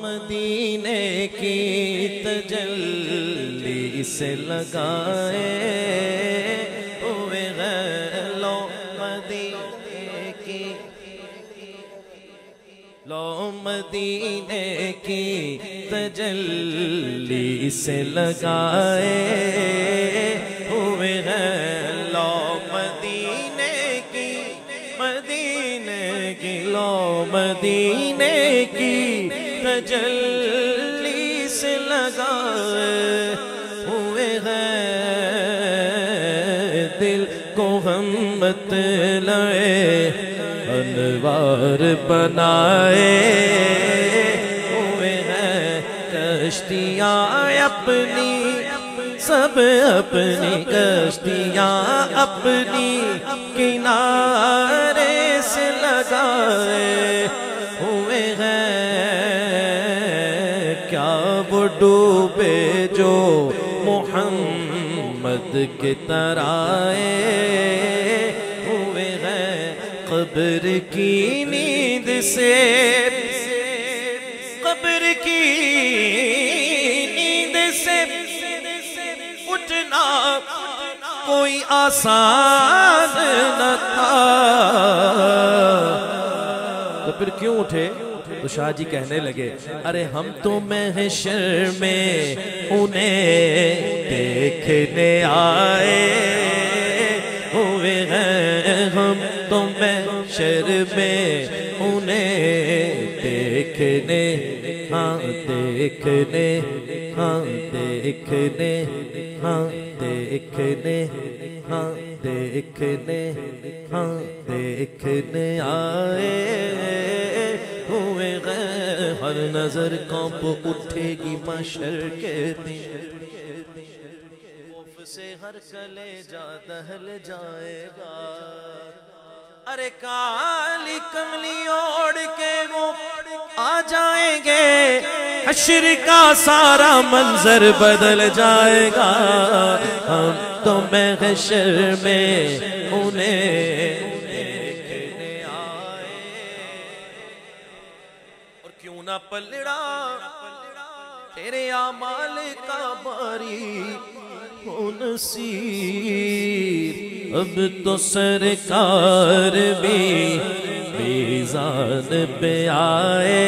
مدینے کی تجلی سے لگائے ہوئے ہیں لو مدینے کی، لو مدینے کی تجلی سے لگائے ہوئے ہیں لو مدینے کی، مدینے کی لو مدینے کی تجلی سے لگائے ہوئے ہیں، دل کو ہم مت لائے انوار بنائے ہوئے ہیں، کشتیاں اپنی سب اپنی کشتیاں اپنی کنارے سے لگائے ہوئے ہیں، کیا وہ ڈوبے جو محمد کے ترائے ہوئے ہیں، قبر کی نیند سے قبر کی نیند سے اٹھنا کوئی آسان نہ تھا، تو پھر کیوں اٹھے؟ تو شاہ جی کہنے لگے ارے ہم تو محشر میں انہیں دیکھنے آئے ہوئے ہیں، ہم تو محشر میں انہیں دیکھنے، ہاں دیکھنے، ہاں دیکھنے، ہاں دیکھنے، ہاں دیکھنے، ہاں دیکھنے آئے ہوئے ہیں، ہر نظر کانپ اٹھے گی محشر کے دن، خوف سے ہر کلیجہ دہل جائے گا، ارے کالی کملی اوڑھ کے وہ آ جائیں گے، حشر کا سارا منظر بدل جائے گا، ہم تو محشر میں انہیں دیکھنے آئے، اور کیوں نہ پلڑا تیرے اعمال کا باری ہو نصیب، اب تو سرکار بھی میزان پہ آئے